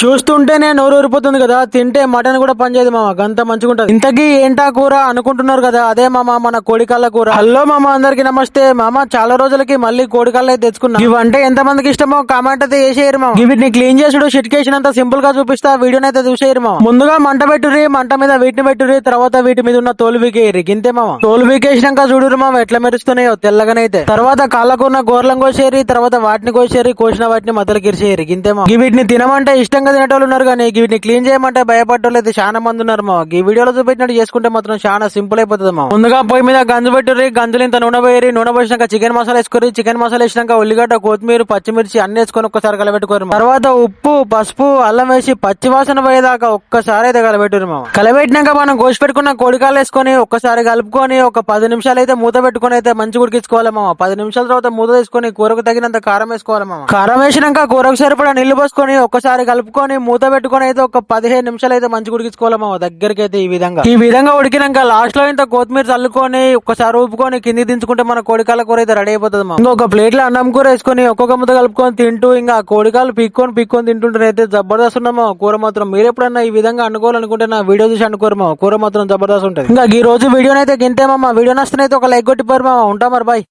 చూస్తుంటేనే నోరు ఊరిపోతుంది కదా. తింటే మటన్ కూడా పనిచేయదు మామ, గంత మంచిగా ఉంటది. ఇంతకీ ఏంటా కూర అనుకుంటున్నారు కదా, అదే మామ మన కోడికాళ్ళ కూర. హలో మామ, అందరికి నమస్తే మామ. చాలా రోజులకి మళ్ళీ కోడికాళ్ళు అయితే తెచ్చుకున్నా. ఇవంటే ఎంత మందికి ఇష్టమో కామెంట్ అయితే చేసేయరు మామ. వీటిని క్లీన్ చేసుడు చిటికేసినంత సింపుల్ గా చూపిస్తా, వీడియోని అయితే చూసేయరు మామ. ముందుగా మంట పెట్టుర్రి, మంట మీద వీటిని పెట్టుర్రి, తర్వాత వీటి మీద ఉన్న తోలు వీకేయరు. గింతే మామ. తోలు వీకేసినాక చూడురు మామ ఎట్లా మెరుస్తున్నాయో తెల్లగానైతే. తర్వాత కాళ్ళకున్న గోర్లం కోసేరి, తర్వాత వాటిని కోసేరి, కోసిన వాటిని మధ్యలో గిరిసేయరు. గింతే మామ. వీటిని తినమంటే ఇష్టంగా తినేటోళ్ళు ఉన్నారు, కానీ వీటిని క్లీన్ చేయమంటే భయపడ్డోళ్ళు అయితే చాలా మంది ఉన్నారు మా. ఈ వీడియోలో చూపెట్టినట్టు చేసుకుంటే మాత్రం చాలా సింపుల్ అయిపోతుంది మా. ముందుగా పొయ్యి మీద గంజు పెట్టుర్రి, గంజులు ఇంత నూనె పోయి, నూనె పోసినాక చికెన్ మసాలా వేసుకోరి, చికెన్ మసాలా వేసినాక ఉల్లిగడ్డ, కొత్తిమీర, పచ్చిమిర్చి అన్ని వేసుకొని ఒక్కసారి కలబెట్టుకోరు. తర్వాత ఉప్పు, పసుపు, అల్లం వేసి పచ్చివాసన పోయేదాకా ఒక్కసారి అయితే కలబెట్టురు మా. కలబెట్టినాక మనం కోసి పెట్టుకున్న కోడికాలు వేసుకొని ఒక్కసారి కలుపుకొని ఒక 10 నిమిషాలు అయితే మూత పెట్టుకొని అయితే మంచి ఉడికించుకోవాలి మామ. 10 నిమిషాల తర్వాత మూత తీసుకొని కూరకు తగినంత కారం వేసుకోవాలి మామ. కారం వేసినాక కూరకు సరిపడా నీళ్లు పోసుకొని ఒక్కసారి కలుపుకొని మూత పెట్టుకొని అయితే ఒక 15 నిమిషాలు అయితే మంచి ఉడికించుకోవాలి మామ. దగ్గరికి అయితే ఈ విధంగా ఉడికినాక లాస్ట్ లో ఇంత కొత్తిమీర చల్లుకొని ఒక్కసారి ఊపుకొని కింది దించుకుంటే మన కోడికాల కూర అయితే రెడీ అయిపోతుంది మామ. ఇంకొక ప్లేట్ లో అన్నం కూర వేసుకొని ఒక్కొక్క ముద్ద కలుపుకొని తింటూ ఇంకా కోడికాలు పీక్కొని తింటుంటే అయితే జబర్దస్త్ ఉన్నామో కూర మాత్రం. మీరు ఎప్పుడన్నా ఈ విధంగా అనుకోవాలనుకుంటే నా వీడియో చూసి అనుకోరు మామ, కూర మాత్రం జబర్దస్త్ ఉంటుంది. ఇంకా ఈ రోజు వీడియోనైతే గింతే మామ. వీడియో నచ్చినైతే ఒక లైక్ కొట్టిపోరు మామ. ఉంటా మరి, బాయ్.